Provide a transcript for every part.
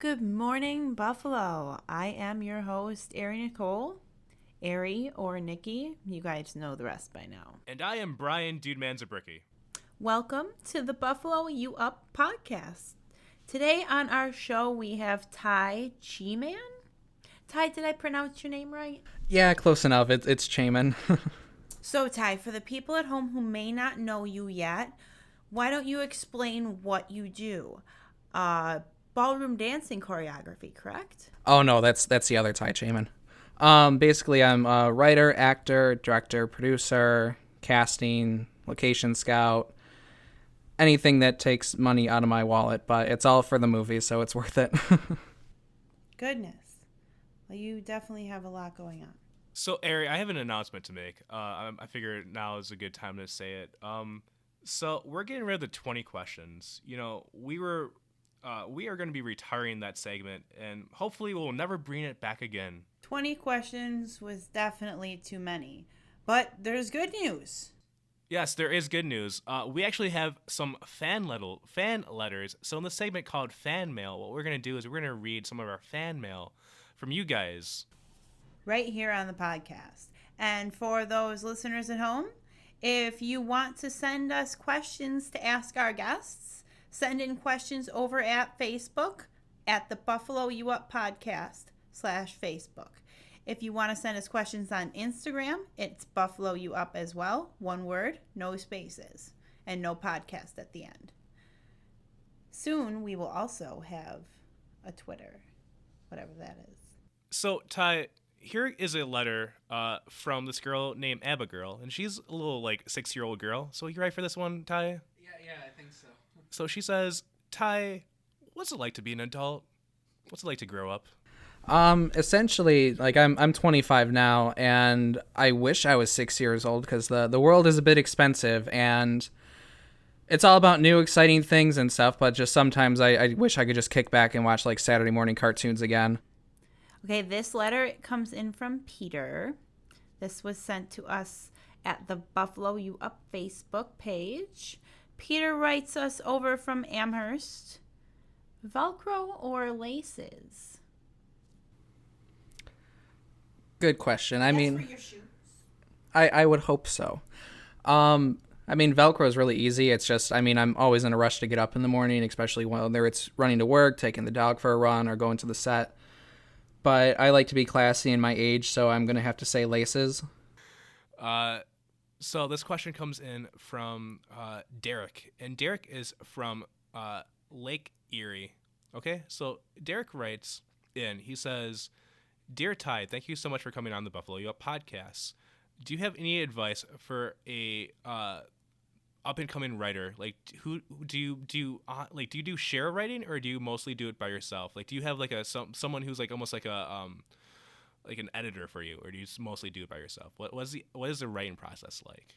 Good morning, Buffalo. I am your host, Ari Nicole. Ari or Nikki, you guys know the rest by now. And I am Brian Dude Manzabricki. Welcome to the Buffalo You Up podcast. Today on our show, we have Ty Cheman. Ty, did I pronounce your name right? Yeah, close enough. It's Cheman. So, Ty, for the people at home who may not know you yet, why don't you explain what you do? Ballroom dancing choreography, correct? Oh no, that's the other Ty Cheman. Basically, I'm a writer, actor, director, producer, casting, location scout, anything that takes money out of my wallet. But it's all for the movie, so it's worth it. Goodness. Well, you definitely have a lot going on. So, Ari, I have an announcement to make. I figure now is a good time to say it. So we're getting rid of the 20 questions. You know, we are going to be retiring that segment, and hopefully we'll never bring it back again. 20 questions was definitely too many, but there's good news. Yes, there is good news. We actually have some fan letters. So in the segment called Fan Mail, what we're going to do is we're going to read some of our fan mail from you guys. Right here on the podcast. And for those listeners at home, if you want to send us questions to ask our guests, send in questions over at Facebook at the Buffalo You Up podcast /Facebook. If you want to send us questions on Instagram, it's Buffalo You Up as well. One word, no spaces, and no podcast at the end. Soon we will also have a Twitter, whatever that is. So, Ty, here is a letter from this girl named Abigail, and she's a little 6-year-old girl. So you ready for this one, Ty? Yeah, I think so. So she says, Ty, what's it like to be an adult? What's it like to grow up? Essentially, I'm 25 now, and I wish I was 6 years old because the world is a bit expensive, and it's all about new, exciting things and stuff. But just sometimes I wish I could just kick back and watch Saturday morning cartoons again. Okay, this letter comes in from Peter. This was sent to us at the Buffalo You Up Facebook page. Peter writes us over from Amherst. Velcro or laces? Good question. For your shoes. I would hope so. Velcro is really easy. It's just, I'm always in a rush to get up in the morning, especially whether it's running to work, taking the dog for a run, or going to the set. But I like to be classy in my age, so I'm going to have to say laces. So this question comes in from Derek, and Derek is from Lake Erie. Okay, so Derek writes in, he says, Dear Ty, thank you so much for coming on the Buffalo You Up podcast. Do you have any advice for a up-and-coming writer? Who do you do you do share writing, or do you mostly do it by yourself? Do you have someone who's almost like an editor for you, or do you mostly do it by yourself? What is the writing process like?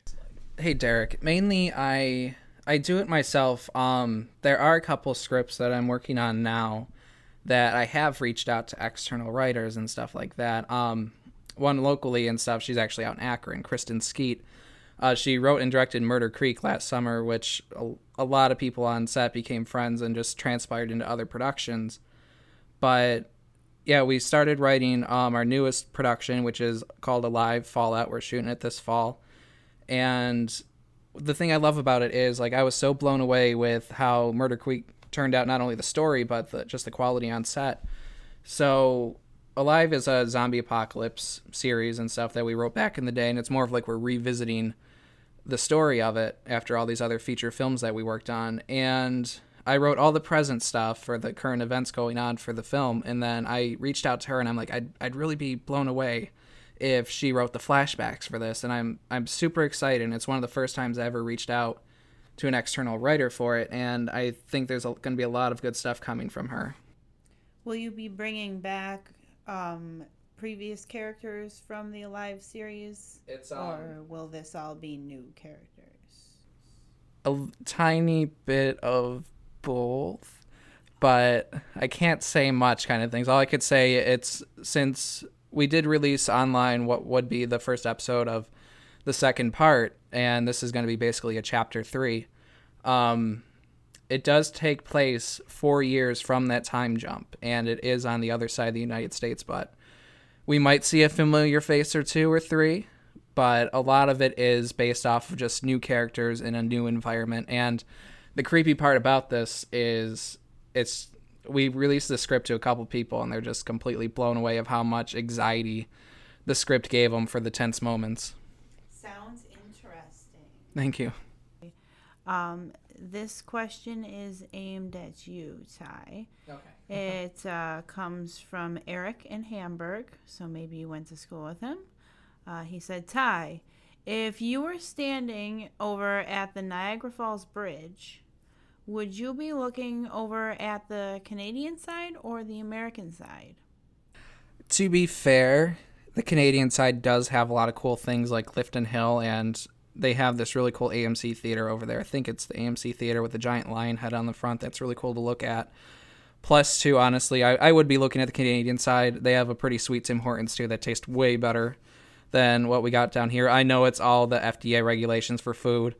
Hey Derek, mainly I do it myself. There are a couple scripts that I'm working on now that I have reached out to external writers and stuff like that. One locally and stuff. She's actually out in Akron, Kristen Skeet. She wrote and directed Murder Creek last summer, which a lot of people on set became friends and just transpired into other productions. But yeah, we started writing our newest production, which is called Alive Fallout. We're shooting it this fall. And the thing I love about it is, I was so blown away with how Murder Creek turned out, not only the story, but just the quality on set. So Alive is a zombie apocalypse series and stuff that we wrote back in the day, and it's more of we're revisiting the story of it after all these other feature films that we worked on. And I wrote all the present stuff for the current events going on for the film, and then I reached out to her, and I'm like, I'd really be blown away if she wrote the flashbacks for this, and I'm super excited, and it's one of the first times I ever reached out to an external writer for it, and I think there's going to be a lot of good stuff coming from her. Will you be bringing back previous characters from the Alive series? Or will this all be new characters? A tiny bit of both, but I can't say much kind of things. All I could say, it's since we did release online what would be the first episode of the second part, and this is going to be basically a chapter 3. it does take place 4 years from that time jump, and it is on the other side of the United States, but we might see a familiar face or two or three, but a lot of it is based off of just new characters in a new environment. And the creepy part about this is we released the script to a couple people, and they're just completely blown away of how much anxiety the script gave them for the tense moments. Sounds interesting. Thank you. This question is aimed at you, Ty. Okay. It comes from Eric in Hamburg, so maybe you went to school with him. He said, Ty, if you were standing over at the Niagara Falls Bridge, would you be looking over at the Canadian side or the American side? To be fair, the Canadian side does have a lot of cool things like Clifton Hill, and they have this really cool AMC theater over there. I think it's the AMC theater with the giant lion head on the front. That's really cool to look at. Plus, too, honestly, I would be looking at the Canadian side. They have a pretty sweet Tim Hortons, too, that taste way better than what we got down here. I know it's all the FDA regulations for food,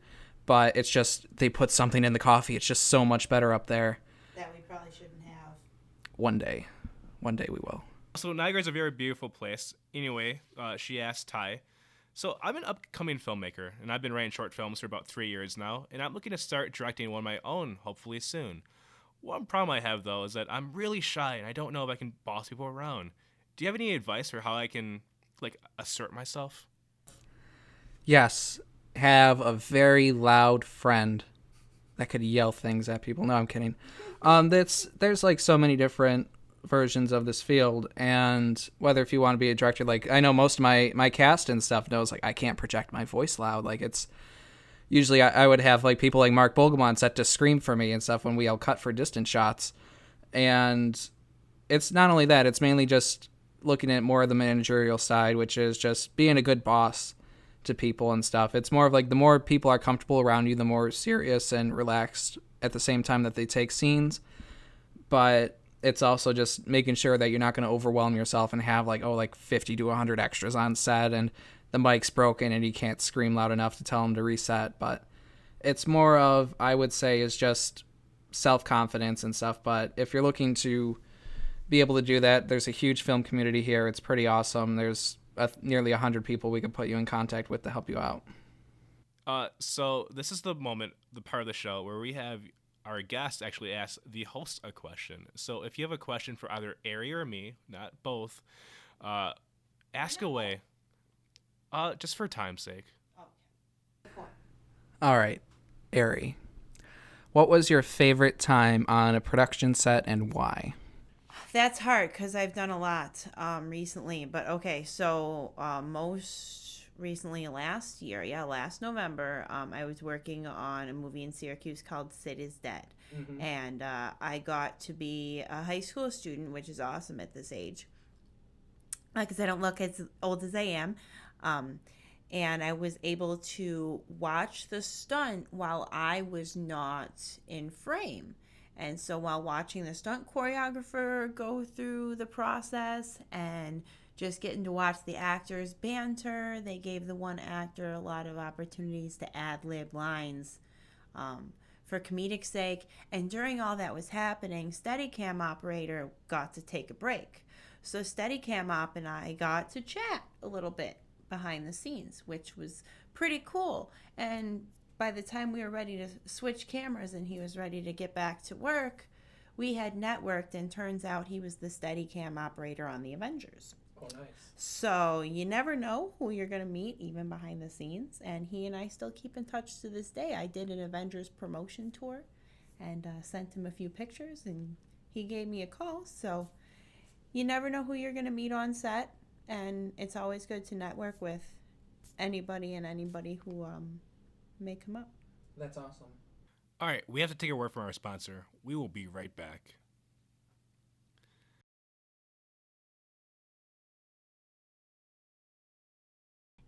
but it's just they put something in the coffee. It's just so much better up there. That we probably shouldn't have. One day we will. So Niagara is a very beautiful place. Anyway, she asked Ty, so I'm an upcoming filmmaker, and I've been writing short films for about 3 years now, and I'm looking to start directing one of my own, hopefully soon. One problem I have, though, is that I'm really shy, and I don't know if I can boss people around. Do you have any advice for how I can, assert myself? Yes, have a very loud friend that could yell things at people. No, I'm kidding. There's so many different versions of this field, and whether if you want to be a director, I know most of my cast and stuff knows I can't project my voice loud. It's usually I would have people like Mark Bulgamon set to scream for me and stuff when we all cut for distance shots. And it's not only that, it's mainly just looking at more of the managerial side, which is just being a good boss to people and stuff. It's more of the more people are comfortable around you, the more serious and relaxed at the same time that they take scenes. But it's also just making sure that you're not going to overwhelm yourself and have 50 to 100 extras on set and the mic's broken and you can't scream loud enough to tell them to reset. But it's more of, I would say, is just self-confidence and stuff. But if you're looking to be able to do that, there's a huge film community here. It's pretty awesome. There's nearly 100 people we could put you in contact with to help you out. So this is the part of the show where we have our guest actually ask the host a question. So if you have a question for either Ari or me, not both, ask away. Just for time's sake. All right, Ari, what was your favorite time on a production set and why? That's hard because I've done a lot recently. But okay, so most recently last November, I was working on a movie in Syracuse called Sid is Dead. Mm-hmm. And I got to be a high school student, which is awesome at this age because I don't look as old as I am. And I was able to watch the stunt while I was not in frame. And so while watching the stunt choreographer go through the process and just getting to watch the actors banter, they gave the one actor a lot of opportunities to ad-lib lines for comedic sake. And during all that was happening, Steadicam operator got to take a break. So Steadicam op and I got to chat a little bit behind the scenes, which was pretty cool. And by the time we were ready to switch cameras and he was ready to get back to work, we had networked, and turns out he was the Steadicam operator on the Avengers. Oh, nice. So you never know who you're going to meet, even behind the scenes. And he and I still keep in touch to this day. I did an Avengers promotion tour and sent him a few pictures, and he gave me a call. So you never know who you're going to meet on set, and it's always good to network with anybody who may come up. That's awesome. All right, we have to take a word from our sponsor. We will be right back.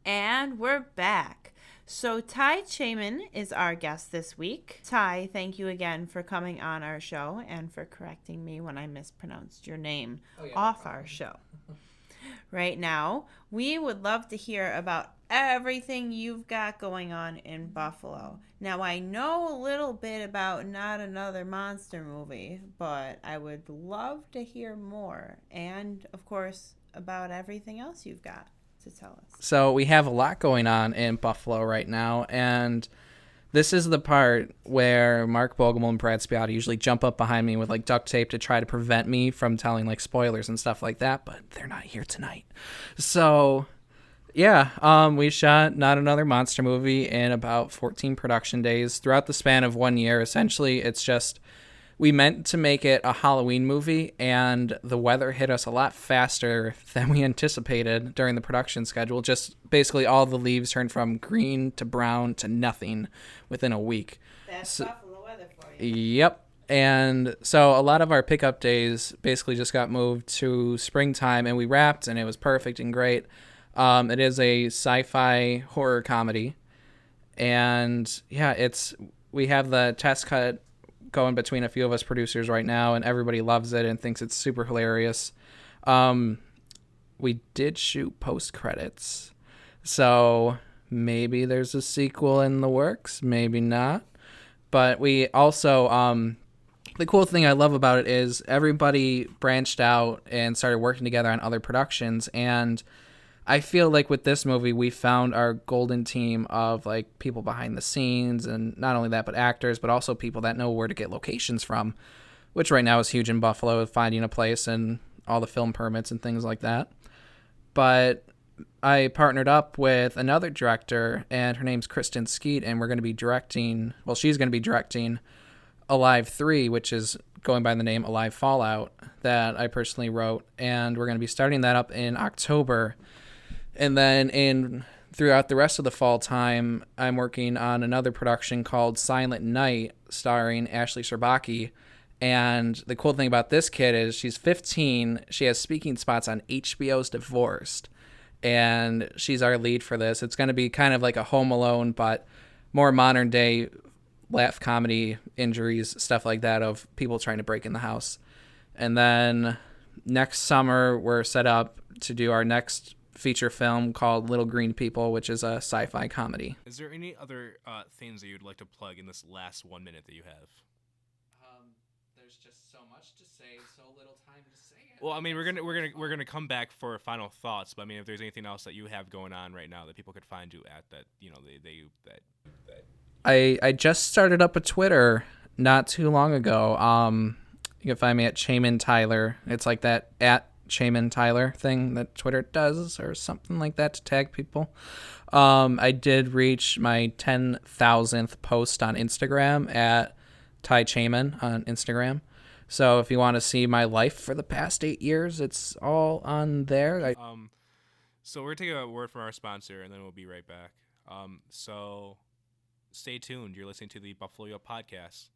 And we're back. So Ty Cheman is our guest this week. Ty, thank you again for coming on our show and for correcting me when I mispronounced your name off our show. right now. We would love to hear about everything you've got going on in Buffalo. Now, I know a little bit about Not Another Monster Movie, but I would love to hear more. And, of course, about everything else you've got to tell us. So we have a lot going on in Buffalo right now, and this is the part where Mark Bogelman and Brad Spiotta usually jump up behind me with like duct tape to try to prevent me from telling like spoilers and stuff like that, but they're not here tonight. So yeah, we shot Not Another Monster Movie in about 14 production days throughout the span of 1 year. Essentially, it's just we meant to make it a Halloween movie, and the weather hit us a lot faster than we anticipated during the production schedule. Just basically all the leaves turned from green to brown to nothing within a week. That's Buffalo weather for you. Yep. And so a lot of our pickup days basically just got moved to springtime, and we wrapped, and it was perfect and great. It is a sci-fi horror comedy, and yeah, we have the test cut going between a few of us producers right now, and everybody loves it and thinks it's super hilarious. We did shoot post credits, so maybe there's a sequel in the works, maybe not. But we also the cool thing I love about it is everybody branched out and started working together on other productions, and I feel like with this movie, we found our golden team of like people behind the scenes, and not only that, but actors, but also people that know where to get locations from, which right now is huge in Buffalo, finding a place and all the film permits and things like that. But I partnered up with another director, and her name's Kristen Skeet, and we're going to be she's going to be directing Alive 3, which is going by the name Alive Fallout, that I personally wrote, and we're going to be starting that up in October. And then throughout the rest of the fall time, I'm working on another production called Silent Night, starring Ashley Sherbaki. And the cool thing about this kid is she's 15. She has speaking spots on HBO's Divorced. And she's our lead for this. It's going to be kind of like a Home Alone, but more modern day laugh comedy, injuries, stuff like that, of people trying to break in the house. And then next summer, we're set up to do our next feature film called Little Green People, which is a sci-fi comedy. Is there any other things that you'd like to plug in this last 1 minute that you have? There's just so much to say, so little time to say it. Well, I mean, we're gonna come back for final thoughts, but I mean, if there's anything else that you have going on right now that people could find you at, that I just started up a Twitter not too long ago. You can find me at Cheman Tyler. It's like that at Cheman Tyler thing that Twitter does, or something like that, to tag people. I did reach my 10,000th post on Instagram at Ty Cheman on Instagram. So if you want to see my life for the past 8 years, it's all on there. So we're taking a word from our sponsor, and then we'll be right back. So stay tuned. You're listening to the Buffalo Yo Podcast.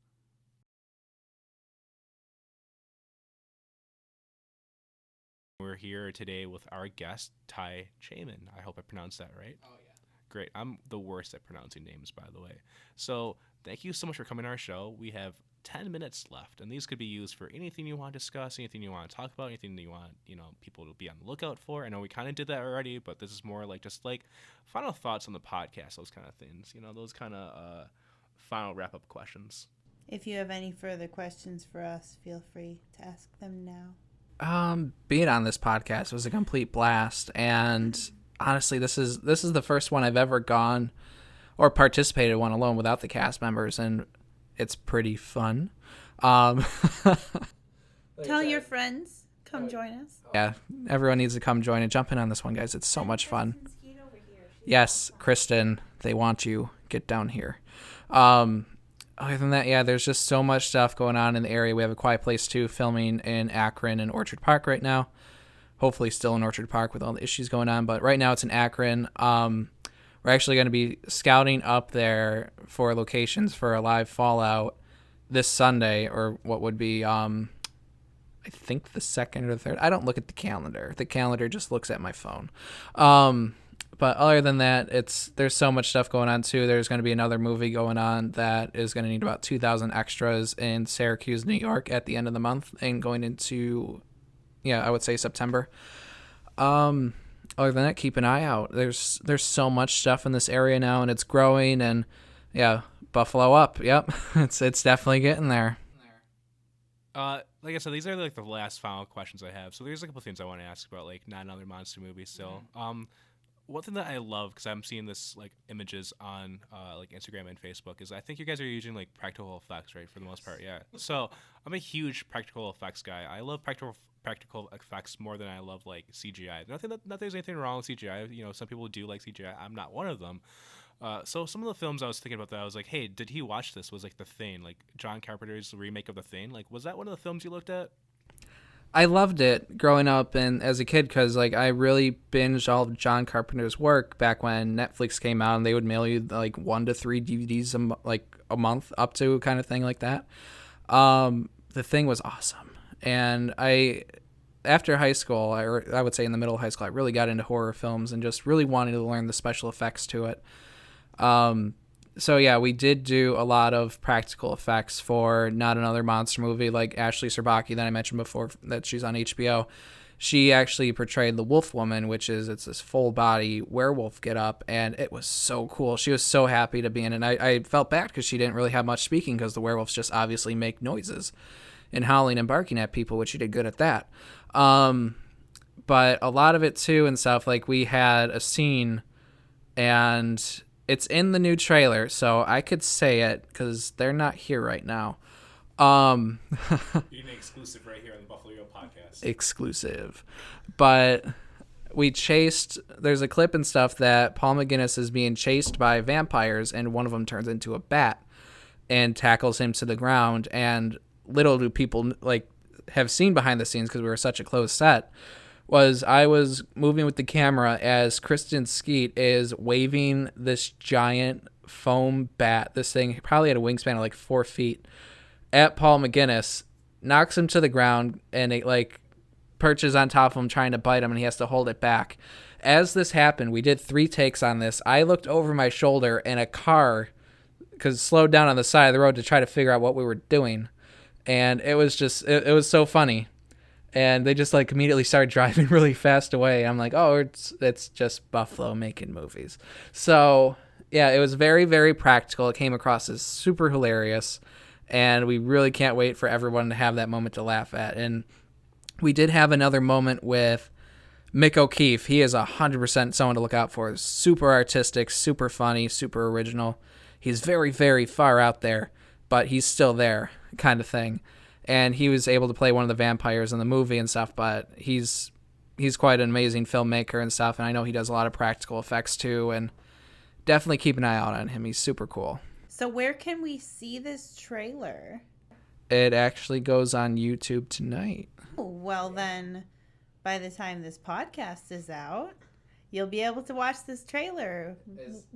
We're here today with our guest, Ty Cheman. I hope I pronounced that right. Oh, yeah. Great. I'm the worst at pronouncing names, by the way. So thank you so much for coming to our show. We have 10 minutes left, and these could be used for anything you want to discuss, anything you want to talk about, anything that you want, people to be on the lookout for. I know we kind of did that already, but this is more like just like final thoughts on the podcast, those kind of things, those kind of final wrap-up questions. If you have any further questions for us, feel free to ask them now. Being on this podcast was a complete blast, and honestly, this is the first one I've ever gone or participated in one alone without the cast members, and it's pretty fun. Tell your friends, come join us. Yeah, everyone needs to come join and jump in on this one, guys. It's so much fun. Yes, Kristen, they want you. Get down here. Other than that, yeah, there's just so much stuff going on in the area. We have A Quiet Place 2 filming in Akron and Orchard Park right now. Hopefully still in Orchard Park with all the issues going on, but right now it's in Akron. We're actually going to be scouting up there for locations for a live Fallout this Sunday, or what would be, I think the 2nd or the 3rd. I don't look at the calendar. The calendar just looks at my phone. But other than that, there's so much stuff going on too. There's going to be another movie going on that is going to need about 2,000 extras in Syracuse, New York at the end of the month, and going into, I would say September. Other than that, keep an eye out. There's so much stuff in this area now, and it's growing. And yeah, Buffalo up. Yep, it's definitely getting there. Like I said, these are like the last final questions I have. So there's a couple things I want to ask about, like not another monster movie still. One thing that I love, because I'm seeing this like images on like Instagram and Facebook, is I think you guys are using like practical effects, right, for the most part. Yeah. So I'm a huge practical effects guy. I love practical effects more than I love like CGI. Not there's anything wrong with CGI. You know, some people do like CGI. I'm not one of them. So some of the films I was thinking about that, I was like, hey, did he watch this? Was like The Thing, like John Carpenter's remake of The Thing. Like, was that one of the films you looked at? I loved it growing up and as a kid because like I really binged all of John Carpenter's work back when Netflix came out and they would mail you like 1 to 3 DVDs a month up to kind of thing like that. The Thing was awesome, and after high school, I would say in the middle of high school, I really got into horror films and just really wanted to learn the special effects to it. So yeah, we did do a lot of practical effects for Not Another Monster Movie, like Ashley Serbaki that I mentioned before that she's on HBO. She actually portrayed the Wolf Woman, it's this full body werewolf get up, and it was so cool. She was so happy to be in it. And I felt bad because she didn't really have much speaking because the werewolves just obviously make noises and howling and barking at people, which she did good at that. But a lot of it too and stuff, like we had a scene, and it's in the new trailer, so I could say it because they're not here right now. You're an exclusive right here on the Buffalo Yo podcast. Exclusive. But there's a clip and stuff that Paul McGinnis is being chased by vampires, and one of them turns into a bat and tackles him to the ground. And little do people like have seen behind the scenes, because we were such a close set, was I was moving with the camera as Kristen Skeet is waving this giant foam bat. This thing probably had a wingspan of like 4 feet at Paul McGinnis, knocks him to the ground, and it like perches on top of him trying to bite him, and he has to hold it back. As this happened, we did 3 takes on this. I looked over my shoulder, and a car, because slowed down on the side of the road to try to figure out what we were doing. And it was just, it was so funny. And they just like immediately started driving really fast away. I'm like, oh, it's just Buffalo making movies. So yeah, it was very, very practical. It came across as super hilarious, and we really can't wait for everyone to have that moment to laugh at. And we did have another moment with Mick O'Keefe. He is 100% someone to look out for. Super artistic, super funny, super original. He's very, very far out there, but he's still there kind of thing. And he was able to play one of the vampires in the movie and stuff, but he's quite an amazing filmmaker and stuff, and I know he does a lot of practical effects too, and definitely keep an eye out on him. He's super cool. So where can we see this trailer? It actually goes on YouTube tonight. Well, then, by the time this podcast is out, you'll be able to watch this trailer.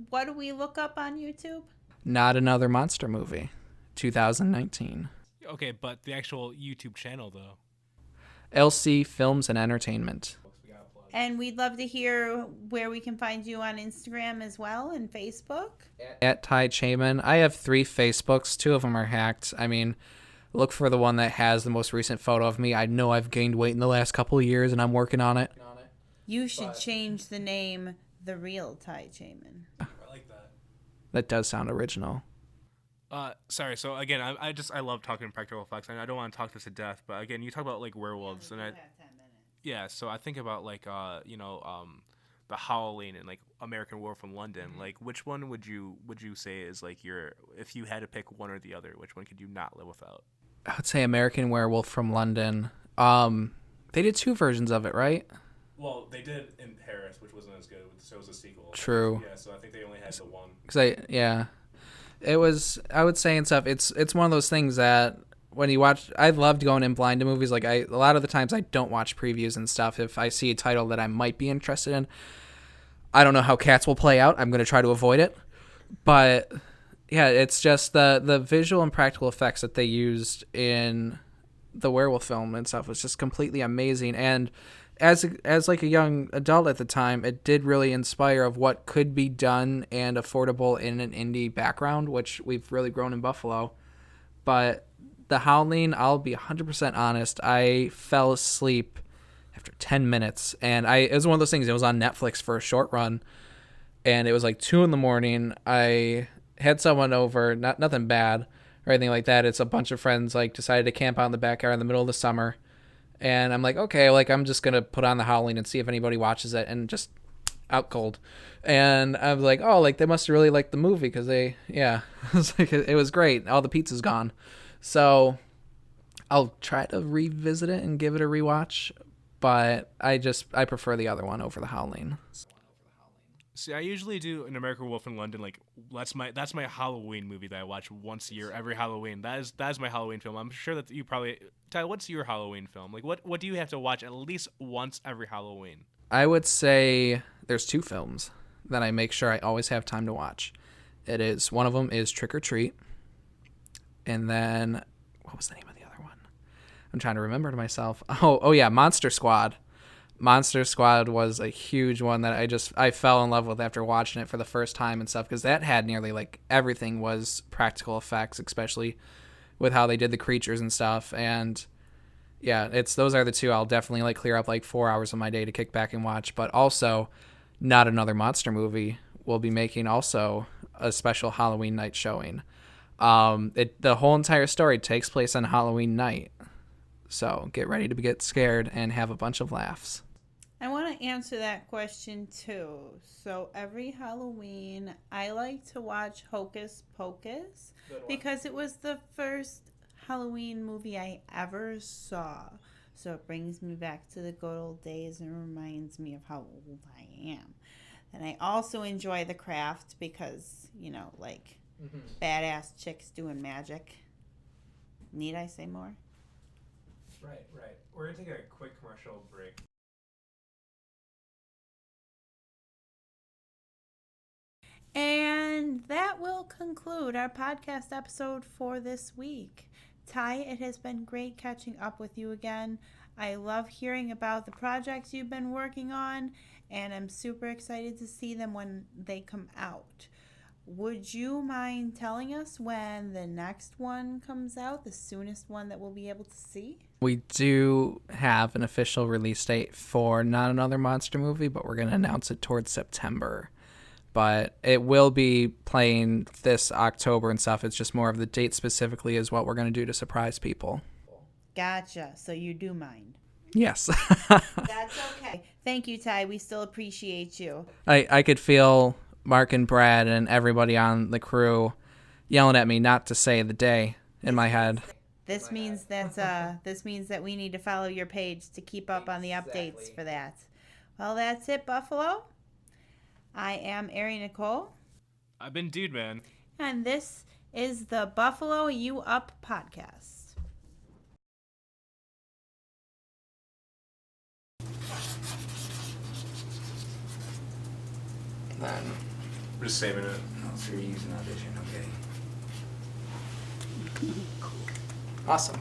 What do we look up on YouTube? Not Another Monster Movie, 2019. Okay, but the actual YouTube channel, though. LC Films and Entertainment. And we'd love to hear where we can find you on Instagram as well and Facebook. At Ty Cheman. I have 3 Facebooks. 2 of them are hacked. I mean, look for the one that has the most recent photo of me. I know I've gained weight in the last couple of years, and I'm working on it. You should change the name The Real Ty Cheman. I like that. That does sound original. Sorry. So again, I love talking practical effects, and I don't want to talk this to death. But again, you talk about like werewolves, and yeah. So I think about like The Howling and like American Werewolf from London. Mm-hmm. Like, which one would you say is like if you had to pick one or the other, which one could you not live without? I would say American Werewolf from London. They did 2 versions of it, right? Well, they did in Paris, which wasn't as good. So it was a sequel. True. Yeah. So I think they only had the one. It was, I would say and stuff, it's one of those things that when you watch, I loved going in blind to movies. Like a lot of the times I don't watch previews and stuff. If I see a title that I might be interested in, I don't know how Cats will play out. I'm going to try to avoid it. But yeah, it's just the visual and practical effects that they used in the werewolf film and stuff was just completely amazing. And as like a young adult at the time, it did really inspire of what could be done and affordable in an indie background, which we've really grown in Buffalo. But The Howling, I'll be 100% honest, I fell asleep after 10 minutes. And it was one of those things, it was on Netflix for a short run. And it was like 2 a.m. I had someone over, nothing bad or anything like that. It's a bunch of friends like decided to camp out in the backyard in the middle of the summer. And I'm like, okay, like I'm just going to put on the Halloween and see if anybody watches it, and just out cold. And I was like, oh, like they must have really liked the movie because it was like, it was great. All the pizza's gone. So I'll try to revisit it and give it a rewatch, but I prefer the other one over the Howling. See, I usually do An American Wolf in London. Like that's my Halloween movie that I watch once a year, every Halloween. That is my Halloween film. I'm sure that you probably, Ty, what's your Halloween film? Like what do you have to watch at least once every Halloween? I would say there's 2 films that I make sure I always have time to watch. One of them is Trick or Treat, and then what was the name of the other one? I'm trying to remember to myself. Oh yeah, Monster Squad. Monster Squad was a huge one that I fell in love with after watching it for the first time and stuff, because that had nearly like everything was practical effects, especially with how they did the creatures and stuff. And yeah, those are the 2 I'll definitely like clear up like 4 hours of my day to kick back and watch. But also, Not Another Monster Movie will be making also a special Halloween night showing. The whole entire story takes place on Halloween night, so get ready to get scared and have a bunch of laughs. I want to answer that question too. So every Halloween, I like to watch Hocus Pocus because it was the first Halloween movie I ever saw. So it brings me back to the good old days and reminds me of how old I am. And I also enjoy The Craft because, like badass chicks doing magic. Need I say more? Right. We're going to take a quick commercial break. And that will conclude our podcast episode for this week. Ty, it has been great catching up with you again. I love hearing about the projects you've been working on, and I'm super excited to see them when they come out. Would you mind telling us when the next one comes out, the soonest one that we'll be able to see? We do have an official release date for Not Another Monster Movie, but we're going to announce it towards September. But it will be playing this October and stuff. It's just more of the date specifically is what we're going to do to surprise people. Gotcha. So you do mind. Yes. That's okay. Thank you, Ty. We still appreciate you. I could feel Mark and Brad and everybody on the crew yelling at me not to say the day in my head. This means that we need to follow your page to keep up on the updates for that. Well, that's it, Buffalo. I am Ari Nicole. I've been Dude Man. And this is the Buffalo You Up podcast. Then We're just saving it. so you're using audition, okay. Cool. Awesome.